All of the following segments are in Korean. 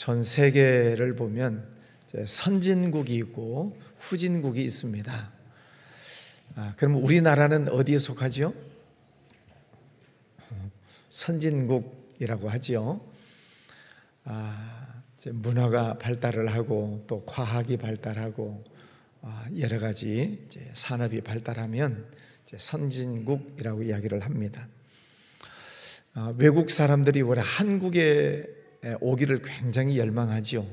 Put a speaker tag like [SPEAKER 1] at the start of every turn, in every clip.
[SPEAKER 1] 전 세계를 보면 선진국이 있고 후진국이 있습니다. 그럼 우리나라는 어디에 속하죠? 선진국이라고 하지요. 문화가 발달을 하고 또 과학이 발달하고 여러 가지 산업이 발달하면 선진국이라고 이야기를 합니다. 외국 사람들이 원래 한국에 오기를 굉장히 열망하지요.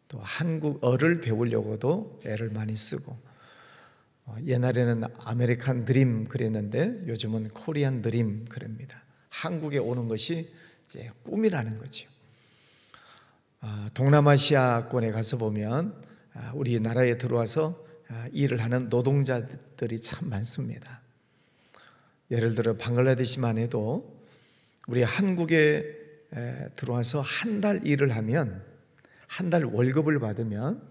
[SPEAKER 1] 또 한국어를 배우려고도 애를 많이 쓰고, 옛날에는 아메리칸 드림 그랬는데 요즘은 코리안 드림 그럽니다. 한국에 오는 것이 이제 꿈이라는 거죠. 동남아시아권에 가서 보면 우리나라에 들어와서 일을 하는 노동자들이 참 많습니다. 예를 들어 방글라데시만 해도 우리 한국에 들어와서 한 달 일을 하면, 한 달 월급을 받으면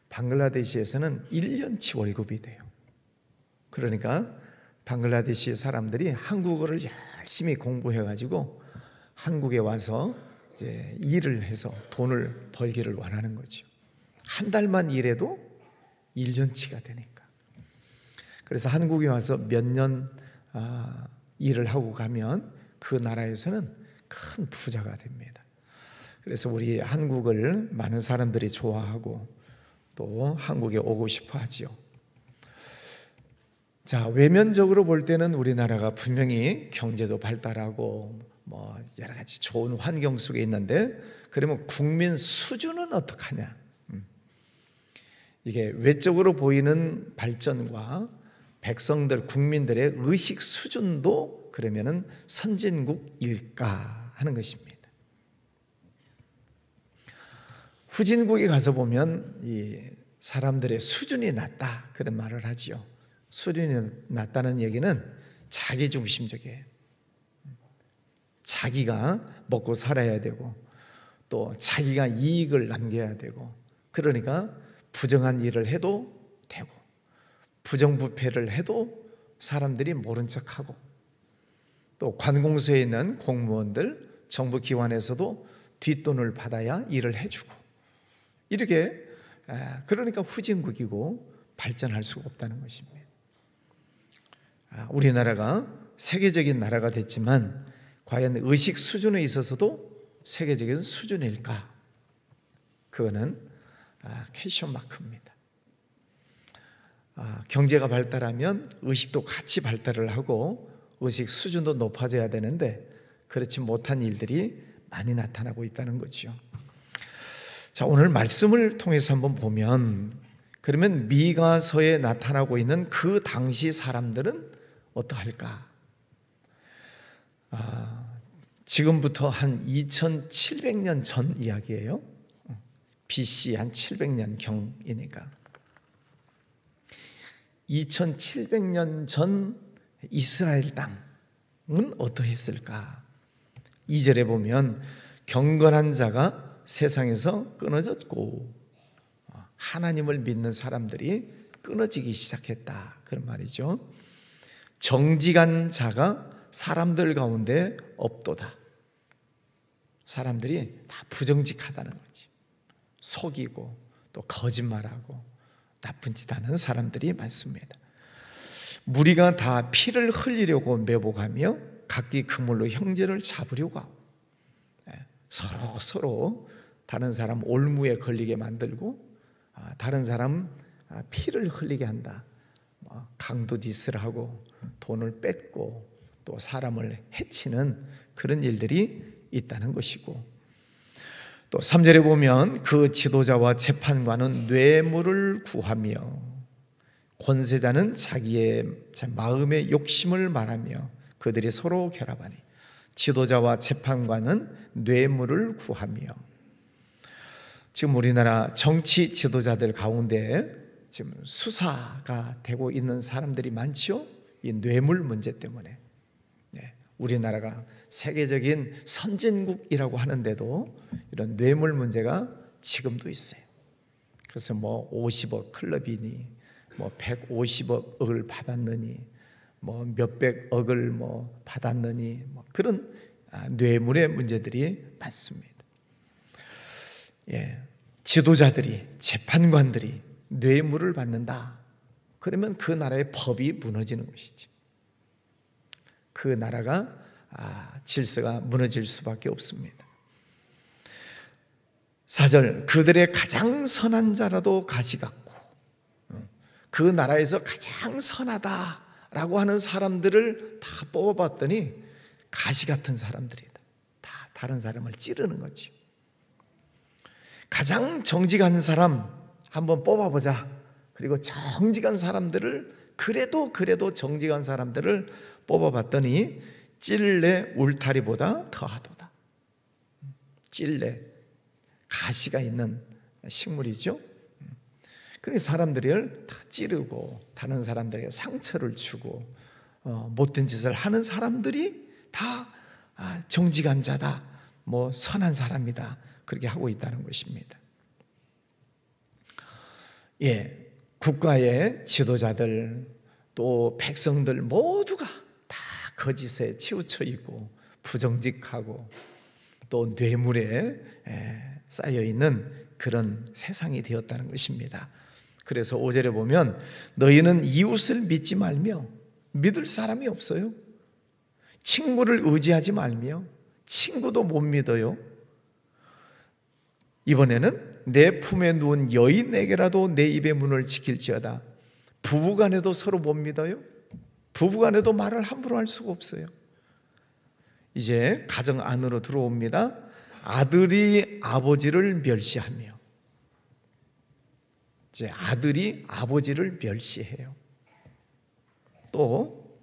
[SPEAKER 1] 방글라데시에서는 1년치 월급이 돼요. 그러니까 방글라데시 사람들이 한국어를 열심히 공부해가지고 한국에 와서 이제 일을 해서 돈을 벌기를 원하는 거죠. 한 달만 일해도 1년치가 되니까. 그래서 한국에 와서 몇 년 일을 하고 가면 그 나라에서는 큰 부자가 됩니다. 그래서 우리 한국을 많은 사람들이 좋아하고 또 한국에 오고 싶어 하지요. 자, 외면적으로 볼 때는 우리나라가 분명히 경제도 발달하고 여러 가지 좋은 환경 속에 있는데, 그러면 국민 수준은 어떡하냐? 이게 외적으로 보이는 발전과 백성들, 국민들의 의식 수준도 그러면은 선진국일까 하는 것입니다. 후진국에 가서 보면 이 사람들의 수준이 낮다 그런 말을 하지요. 수준이 낮다는 얘기는 자기중심적이에요. 자기가 먹고 살아야 되고 또 자기가 이익을 남겨야 되고, 그러니까 부정한 일을 해도 되고 부정부패를 해도 사람들이 모른 척하고, 또 관공서에 있는 공무원들, 정부 기관에서도 뒷돈을 받아야 일을 해주고, 이렇게 그러니까 후진국이고 발전할 수가 없다는 것입니다. 우리나라가 세계적인 나라가 됐지만 과연 의식 수준에 있어서도 세계적인 수준일까? 그거는 퀘스천 마크입니다. 경제가 발달하면 의식도 같이 발달을 하고 의식 수준도 높아져야 되는데 그렇지 못한 일들이 많이 나타나고 있다는 거죠. 자, 오늘 말씀을 통해서 한번 보면, 그러면 미가서에 나타나고 있는 그 당시 사람들은 어떠할까? 지금부터 한 2700년 전 이야기예요. BC 한 700년 경이니까 2700년 전 이스라엘 땅은 어떠했을까? 2절에 보면 경건한 자가 세상에서 끊어졌고 하나님을 믿는 사람들이 끊어지기 시작했다, 그런 말이죠. 정직한 자가 사람들 가운데 없도다. 사람들이 다 부정직하다는 거지. 속이고 또 거짓말하고 나쁜 짓 하는 사람들이 많습니다. 무리가 다 피를 흘리려고 매복하며 각기 그물로 형제를 잡으려고 하고, 서로 다른 사람 올무에 걸리게 만들고 다른 사람 피를 흘리게 한다. 강도 디스를 하고 돈을 뺏고 또 사람을 해치는 그런 일들이 있다는 것이고, 또 3절에 보면 그 지도자와 재판관은 뇌물을 구하며 권세자는 자기의 마음의 욕심을 말하며 그들이 서로 결합하니, 지도자와 재판관은 뇌물을 구하며. 지금 우리나라 정치 지도자들 가운데 지금 수사가 되고 있는 사람들이 많죠. 이 뇌물 문제 때문에. 우리나라가 세계적인 선진국이라고 하는데도 이런 뇌물 문제가 지금도 있어요. 그래서 50억 클럽이니 150억을 받았느니 몇백억을 받았느니 그런 뇌물의 문제들이 많습니다. 지도자들이, 재판관들이 뇌물을 받는다. 그러면 그 나라의 법이 무너지는 것이지. 그 나라가 질서가 무너질 수밖에 없습니다. 4절, 그들의 가장 선한 자라도 가시 같고, 그 나라에서 가장 선하다라고 하는 사람들을 다 뽑아봤더니 가시 같은 사람들이다. 다 다른 사람을 찌르는 거지. 가장 정직한 사람 한번 뽑아보자. 그리고 정직한 사람들을, 그래도 정직한 사람들을 뽑아봤더니 찔레 울타리보다 더하도다. 찔레, 가시가 있는 식물이죠. 그래서 사람들을 다 찌르고 다른 사람들에게 상처를 주고 못된 짓을 하는 사람들이 다 정직한 자다, 선한 사람이다, 그렇게 하고 있다는 것입니다. 국가의 지도자들 또 백성들 모두가 다 거짓에 치우쳐 있고 부정직하고 또 뇌물에 쌓여 있는 그런 세상이 되었다는 것입니다. 그래서 5절에 보면 너희는 이웃을 믿지 말며, 믿을 사람이 없어요. 친구를 의지하지 말며, 친구도 못 믿어요. 이번에는 내 품에 누운 여인에게라도 내 입의 문을 지킬지어다. 부부간에도 서로 못 믿어요. 부부간에도 말을 함부로 할 수가 없어요. 이제 가정 안으로 들어옵니다. 아들이 아버지를 멸시하며, 이제 아들이 아버지를 멸시해요. 또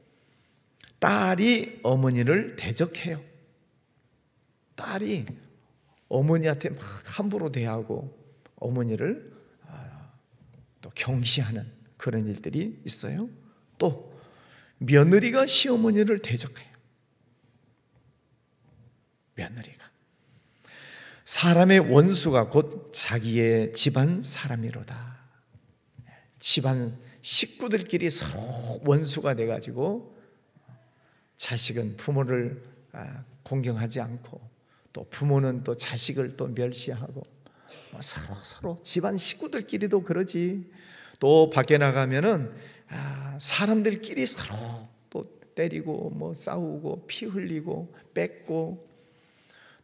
[SPEAKER 1] 딸이 어머니를 대적해요. 딸이 어머니한테 막 함부로 대하고 어머니를 또 경시하는 그런 일들이 있어요. 또 며느리가 시어머니를 대적해요. 며느리가. 사람의 원수가 곧 자기의 집안 사람이로다. 집안 식구들끼리 서로 원수가 돼가지고 자식은 부모를 공경하지 않고 또 부모는 또 자식을 또 멸시하고 서로 집안 식구들끼리도 그러지. 또 밖에 나가면은 사람들끼리 서로 또 때리고 싸우고 피 흘리고 뺏고,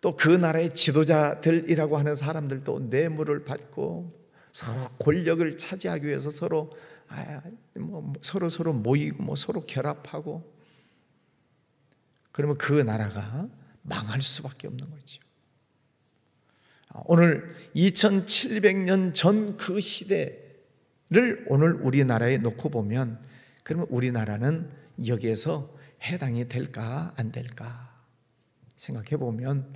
[SPEAKER 1] 또 그 나라의 지도자들이라고 하는 사람들도 뇌물을 받고 서로 권력을 차지하기 위해서 서로 모이고 서로 결합하고, 그러면 그 나라가 망할 수밖에 없는 거죠. 오늘 2700년 전 그 시대를 오늘 우리나라에 놓고 보면, 그러면 우리나라는 여기에서 해당이 될까 안 될까 생각해 보면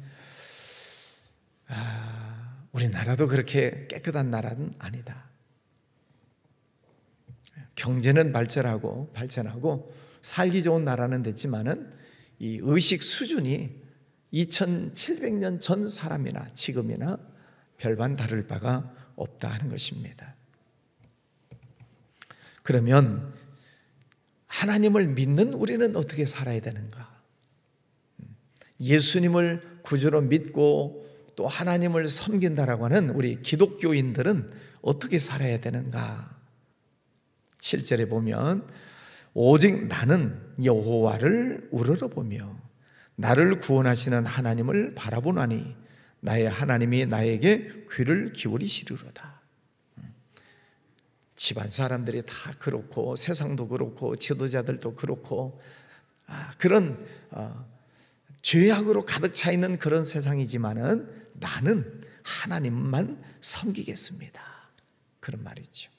[SPEAKER 1] 우리나라도 그렇게 깨끗한 나라는 아니다. 경제는 발전하고 살기 좋은 나라는 됐지만은 이 의식 수준이 2700년 전 사람이나 지금이나 별반 다를 바가 없다 하는 것입니다. 그러면 하나님을 믿는 우리는 어떻게 살아야 되는가? 예수님을 구주로 믿고 또 하나님을 섬긴다라고 하는 우리 기독교인들은 어떻게 살아야 되는가? 7절에 보면 오직 나는 여호와를 우러러보며 나를 구원하시는 하나님을 바라보나니 나의 하나님이 나에게 귀를 기울이시리로다. 집안 사람들이 다 그렇고 세상도 그렇고 지도자들도 그렇고 그런 죄악으로 가득 차 있는 그런 세상이지만은 나는 하나님만 섬기겠습니다. 그런 말이죠.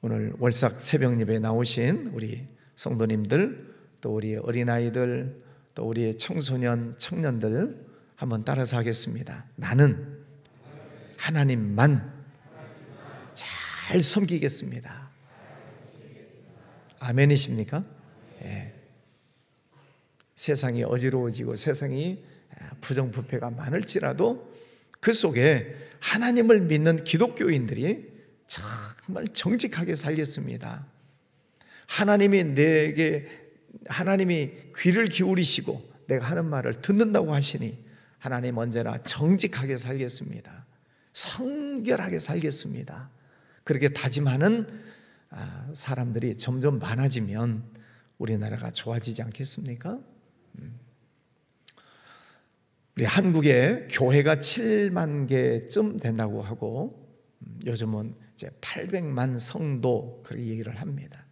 [SPEAKER 1] 오늘 월삭 새벽 예배에 나오신 우리 성도님들, 또 우리 어린아이들, 또 우리 청소년, 청년들 한번 따라서 하겠습니다. 나는 하나님만 잘 섬기겠습니다. 아멘이십니까? 예. 세상이 어지러워지고 세상이 부정부패가 많을지라도 그 속에 하나님을 믿는 기독교인들이 정말 정직하게 살겠습니다. 하나님이 귀를 기울이시고 내가 하는 말을 듣는다고 하시니 하나님 언제나 정직하게 살겠습니다. 성결하게 살겠습니다. 그렇게 다짐하는 사람들이 점점 많아지면 우리나라가 좋아지지 않겠습니까? 우리 한국에 교회가 7만 개쯤 된다고 하고 요즘은 이제 800만 성도 그렇게 얘기를 합니다.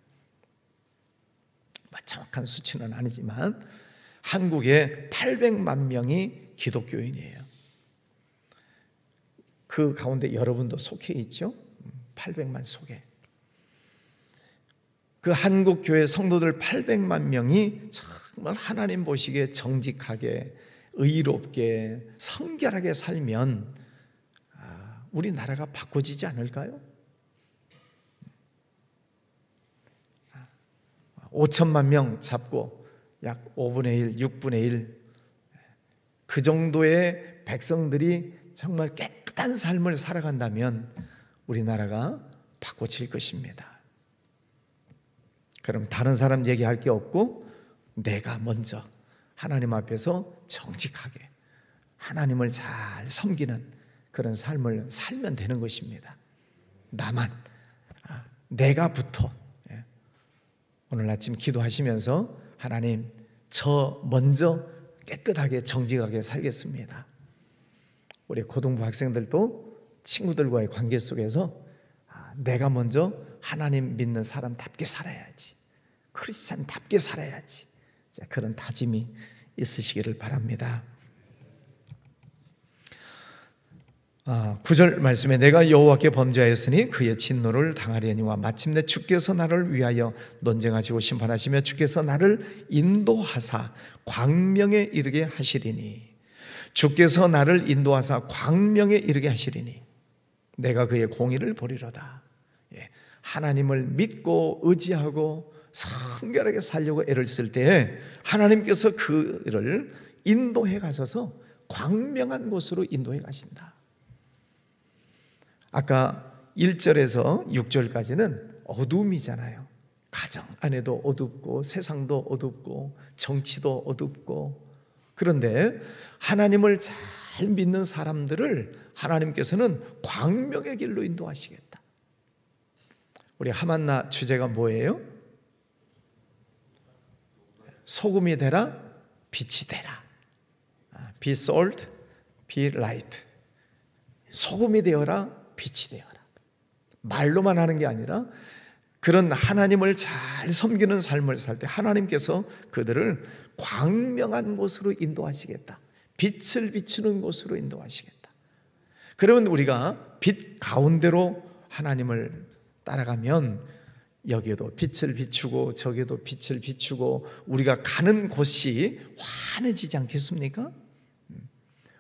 [SPEAKER 1] 정확한 수치는 아니지만 한국에 800만 명이 기독교인이에요. 그 가운데 여러분도 속해 있죠? 800만 속에. 그 한국 교회 성도들 800만 명이 정말 하나님 보시기에 정직하게, 의롭게, 성결하게 살면 우리나라가 바꿔지지 않을까요? 5천만 명 잡고 약 5분의 1, 6분의 1, 그 정도의 백성들이 정말 깨끗한 삶을 살아간다면 우리나라가 바꿔질 것입니다. 그럼 다른 사람 얘기할 게 없고 내가 먼저 하나님 앞에서 정직하게 하나님을 잘 섬기는 그런 삶을 살면 되는 것입니다. 나만, 내가부터 오늘 아침 기도하시면서 하나님, 저 먼저 깨끗하게 정직하게 살겠습니다. 우리 고등부 학생들도 친구들과의 관계 속에서 내가 먼저 하나님 믿는 사람답게 살아야지, 크리스찬답게 살아야지, 그런 다짐이 있으시기를 바랍니다. 9절 말씀에 내가 여호와께 범죄하였으니 그의 진노를 당하려니와 마침내 주께서 나를 위하여 논쟁하시고 심판하시며 주께서 나를 인도하사 광명에 이르게 하시리니, 주께서 나를 인도하사 광명에 이르게 하시리니 내가 그의 공의를 보리로다. 하나님을 믿고 의지하고 성결하게 살려고 애를 쓸 때에 하나님께서 그를 인도해 가셔서 광명한 곳으로 인도해 가신다. 아까 1절에서 6절까지는 어둠이잖아요. 가정 안에도 어둡고 세상도 어둡고 정치도 어둡고. 그런데 하나님을 잘 믿는 사람들을 하나님께서는 광명의 길로 인도하시겠다. 우리 하만나 주제가 뭐예요? 소금이 되라, 빛이 되라. Be salt, be light. 소금이 되어라, 빛이 되어라. 말로만 하는 게 아니라 그런 하나님을 잘 섬기는 삶을 살 때 하나님께서 그들을 광명한 곳으로 인도하시겠다. 빛을 비추는 곳으로 인도하시겠다. 그러면 우리가 빛 가운데로 하나님을 따라가면 여기에도 빛을 비추고 저기에도 빛을 비추고 우리가 가는 곳이 환해지지 않겠습니까?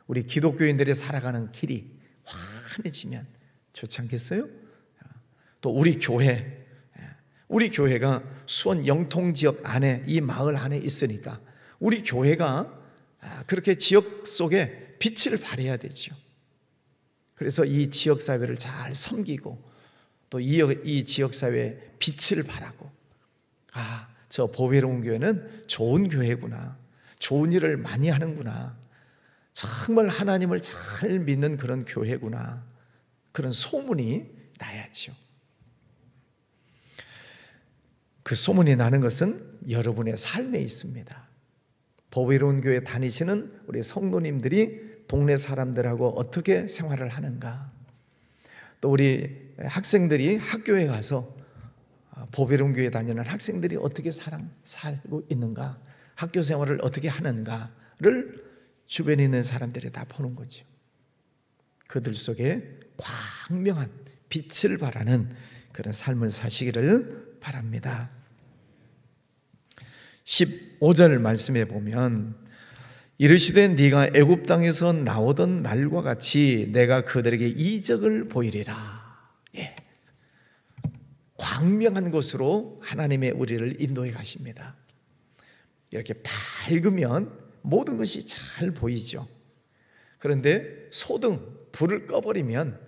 [SPEAKER 1] 우리 기독교인들이 살아가는 길이 환해지면 좋지 않겠어요? 또 우리 교회가 수원 영통지역 안에, 이 마을 안에 있으니까 우리 교회가 그렇게 지역 속에 빛을 발해야 되죠. 그래서 이 지역사회를 잘 섬기고 또 이 지역사회에 빛을 발하고, 저 보배로운 교회는 좋은 교회구나, 좋은 일을 많이 하는구나, 정말 하나님을 잘 믿는 그런 교회구나, 그런 소문이 나야죠. 그 소문이 나는 것은 여러분의 삶에 있습니다. 보배로운 교회 다니시는 우리 성도님들이 동네 사람들하고 어떻게 생활을 하는가, 또 우리 학생들이 학교에 가서 보배로운 교회 다니는 학생들이 어떻게 살고 있는가, 학교 생활을 어떻게 하는가를 주변에 있는 사람들이 다 보는 거죠. 그들 속에 광명한 빛을 발하는 그런 삶을 사시기를 바랍니다. 15절 말씀에 보면 이르시되 네가 애굽 땅에서 나오던 날과 같이 내가 그들에게 이적을 보이리라. 광명한 곳으로 하나님의 우리를 인도해 가십니다. 이렇게 밝으면 모든 것이 잘 보이죠. 그런데 소등, 불을 꺼버리면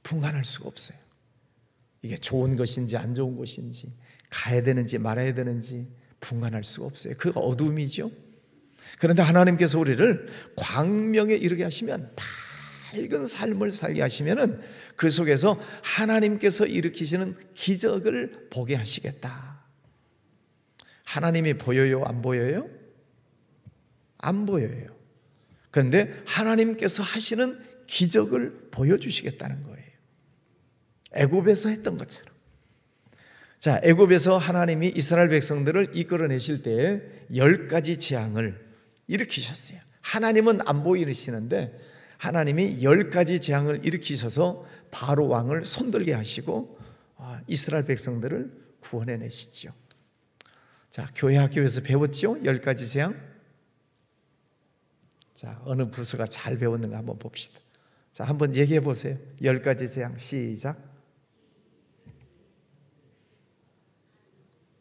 [SPEAKER 1] 분간할 수가 없어요. 이게 좋은 것인지 안 좋은 것인지, 가야 되는지 말아야 되는지 분간할 수가 없어요. 그가 어둠이죠. 그런데 하나님께서 우리를 광명에 이르게 하시면, 밝은 삶을 살게 하시면은 그 속에서 하나님께서 일으키시는 기적을 보게 하시겠다. 하나님이 보여요? 안 보여요? 안 보여요. 그런데 하나님께서 하시는 기적을 보여주시겠다는 거예요. 애굽에서 했던 것처럼. 자, 애굽에서 하나님이 이스라엘 백성들을 이끌어내실 때에 10가지 재앙을 일으키셨어요. 하나님은 안 보이시는데 하나님이 10가지 재앙을 일으키셔서 바로 왕을 손들게 하시고 이스라엘 백성들을 구원해내시죠. 자, 교회 학교에서 배웠죠? 10가지 재앙. 자, 어느 부서가 잘 배웠는가 한번 봅시다. 자, 한번 얘기해 보세요. 10가지 재앙 시작.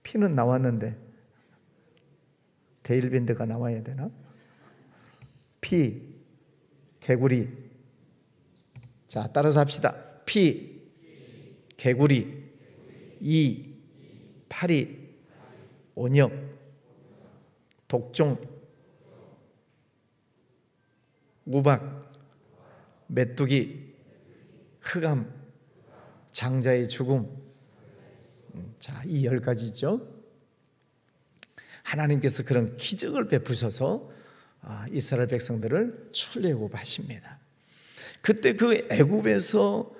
[SPEAKER 1] 피는 나왔는데 데일밴드가 나와야 되나? 피, 개구리. 자, 따라서 합시다. 피, 개구리, 이, 파리, 온역, 독종, 우박, 메뚜기, 흑암, 장자의 죽음. 자, 이 10가지죠. 하나님께서 그런 기적을 베푸셔서 이스라엘 백성들을 출애굽하십니다. 그때 그 애굽에서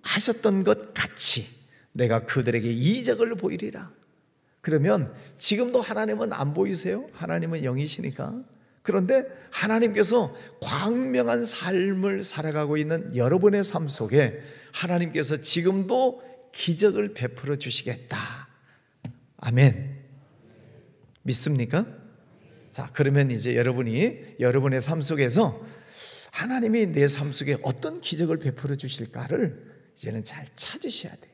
[SPEAKER 1] 하셨던 것 같이 내가 그들에게 이적을 보이리라. 그러면 지금도 하나님은 안 보이세요? 하나님은 영이시니까. 그런데 하나님께서 광명한 삶을 살아가고 있는 여러분의 삶 속에 하나님께서 지금도 기적을 베풀어 주시겠다. 아멘. 믿습니까? 자, 그러면 이제 여러분이 여러분의 삶 속에서 하나님이 내 삶 속에 어떤 기적을 베풀어 주실까를 이제는 잘 찾으셔야 돼요.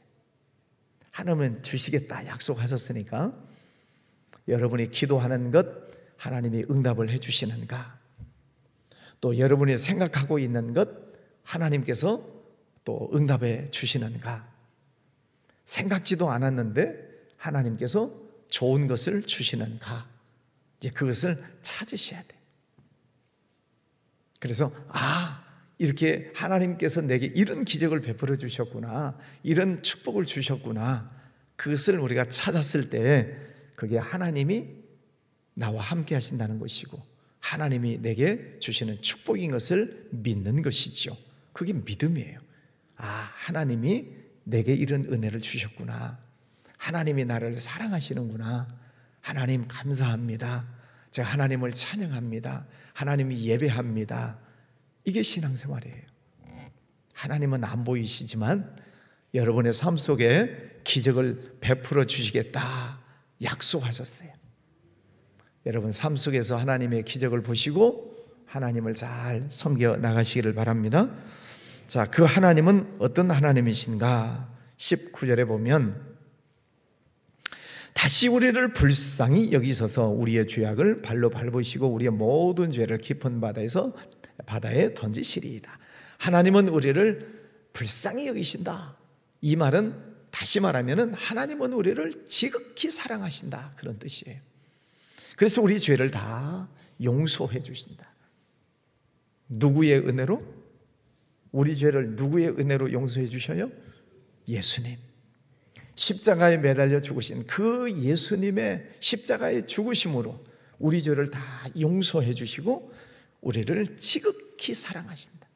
[SPEAKER 1] 하나님은 주시겠다 약속하셨으니까 여러분이 기도하는 것 하나님이 응답을 해주시는가, 또 여러분이 생각하고 있는 것 하나님께서 또 응답해 주시는가, 생각지도 않았는데 하나님께서 좋은 것을 주시는가, 이제 그것을 찾으셔야 돼. 그래서 이렇게 하나님께서 내게 이런 기적을 베풀어 주셨구나, 이런 축복을 주셨구나, 그것을 우리가 찾았을 때 그게 하나님이 나와 함께 하신다는 것이고 하나님이 내게 주시는 축복인 것을 믿는 것이죠. 그게 믿음이에요. 하나님이 내게 이런 은혜를 주셨구나, 하나님이 나를 사랑하시는구나, 하나님 감사합니다, 제가 하나님을 찬양합니다, 하나님이 예배합니다. 이게 신앙생활이에요. 하나님은 안 보이시지만 여러분의 삶 속에 기적을 베풀어 주시겠다 약속하셨어요. 여러분 삶 속에서 하나님의 기적을 보시고 하나님을 잘 섬겨 나가시기를 바랍니다. 자, 그 하나님은 어떤 하나님이신가? 19절에 보면 다시 우리를 불쌍히 여기셔서 우리의 죄악을 발로 밟으시고 우리의 모든 죄를 깊은 바다에 던지시리이다. 하나님은 우리를 불쌍히 여기신다. 이 말은 다시 말하면 하나님은 우리를 지극히 사랑하신다, 그런 뜻이에요. 그래서 우리 죄를 다 용서해 주신다. 누구의 은혜로? 우리 죄를 누구의 은혜로 용서해 주셔요? 예수님. 십자가에 매달려 죽으신 그 예수님의 십자가의 죽으심으로 우리 죄를 다 용서해 주시고 우리를 지극히 사랑하신다.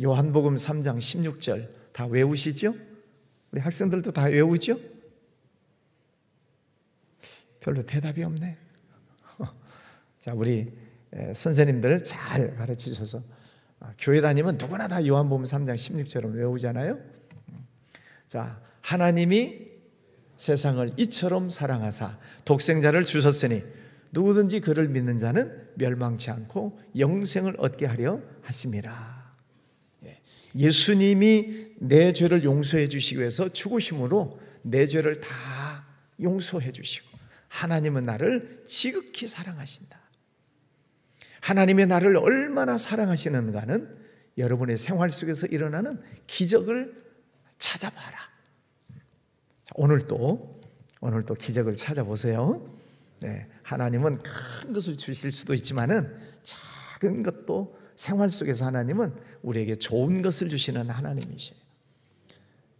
[SPEAKER 1] 요한복음 3장 16절 다 외우시죠? 우리 학생들도 다 외우죠? 별로 대답이 없네. 자, 우리 선생님들 잘 가르치셔서 교회 다니면 누구나 다 요한복음 3장 16절을 외우잖아요. 자, 하나님이 세상을 이처럼 사랑하사 독생자를 주셨으니 누구든지 그를 믿는 자는 멸망치 않고 영생을 얻게 하려 하심이라. 예수님이 내 죄를 용서해 주시기 위해서 죽으심으로 내 죄를 다 용서해 주시고 하나님은 나를 지극히 사랑하신다. 하나님의 나를 얼마나 사랑하시는가는 여러분의 생활 속에서 일어나는 기적을 찾아봐라. 오늘도 기적을 찾아보세요. 네, 하나님은 큰 것을 주실 수도 있지만은 작은 것도 생활 속에서 하나님은 우리에게 좋은 것을 주시는 하나님이세요.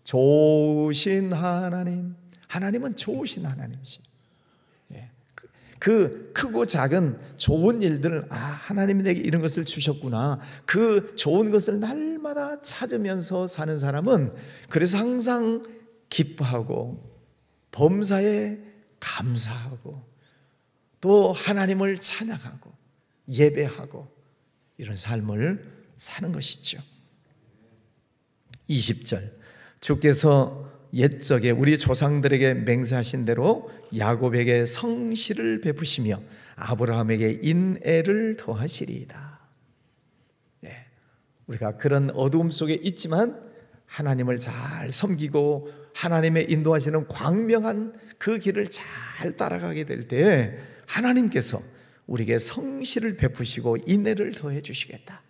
[SPEAKER 1] 좋으신 하나님, 하나님은 좋으신 하나님이세요. 그 크고 작은 좋은 일들을 하나님이 내게 이런 것을 주셨구나, 그 좋은 것을 날마다 찾으면서 사는 사람은 그래서 항상 기뻐하고 범사에 감사하고 또 하나님을 찬양하고 예배하고 이런 삶을 사는 것이죠. 20절, 주께서 옛적에 우리 조상들에게 맹세하신 대로 야곱에게 성실을 베푸시며 아브라함에게 인애를 더하시리이다. 네, 우리가 그런 어두움 속에 있지만 하나님을 잘 섬기고 하나님의 인도하시는 광명한 그 길을 잘 따라가게 될 때 하나님께서 우리에게 성실을 베푸시고 인애를 더해 주시겠다.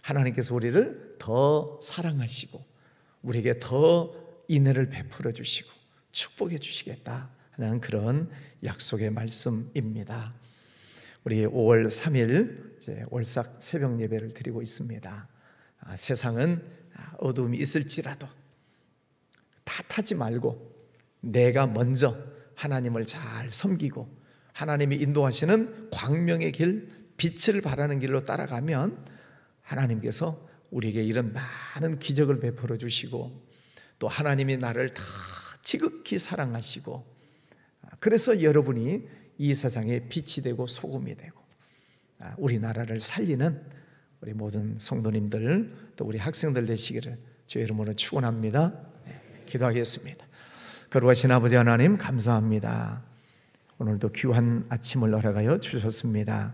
[SPEAKER 1] 하나님께서 우리를 더 사랑하시고 우리에게 더 인애를 베풀어 주시고 축복해 주시겠다 하는 그런 약속의 말씀입니다. 우리 5월 3일 이제 올삭 새벽 예배를 드리고 있습니다. 세상은 어두움이 있을지라도 탓하지 말고 내가 먼저 하나님을 잘 섬기고 하나님이 인도하시는 광명의 길, 빛을 바라는 길로 따라가면 하나님께서 우리에게 이런 많은 기적을 베풀어 주시고 또 하나님이 나를 다 지극히 사랑하시고 그래서 여러분이 이 세상에 빛이 되고 소금이 되고 우리나라를 살리는 우리 모든 성도님들 또 우리 학생들 되시기를 주의 이름으로 축원합니다. 기도하겠습니다. 거룩하신 아버지 하나님 감사합니다. 오늘도 귀한 아침을 허락하여 주셨습니다.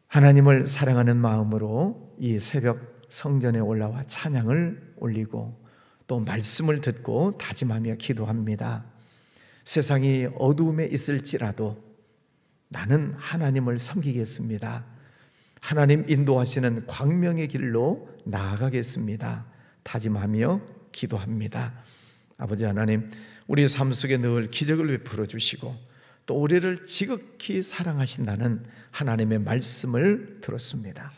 [SPEAKER 1] 하나님을 사랑하는 마음으로 이 새벽 성전에 올라와 찬양을 올리고 또 말씀을 듣고 다짐하며 기도합니다. 세상이 어두움에 있을지라도 나는 하나님을 섬기겠습니다. 하나님 인도하시는 광명의 길로 나아가겠습니다. 다짐하며 기도합니다. 아버지 하나님, 우리 삶 속에 늘 기적을 베풀어 주시고 또 우리를 지극히 사랑하신다는 하나님의 말씀을 들었습니다.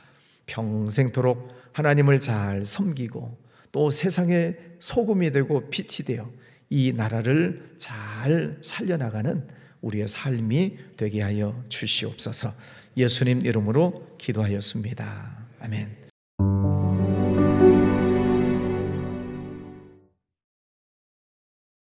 [SPEAKER 1] 평생토록 하나님을 잘 섬기고 또 세상의 소금이 되고 빛이 되어 이 나라를 잘 살려나가는 우리의 삶이 되게 하여 주시옵소서. 예수님 이름으로 기도하였습니다. 아멘.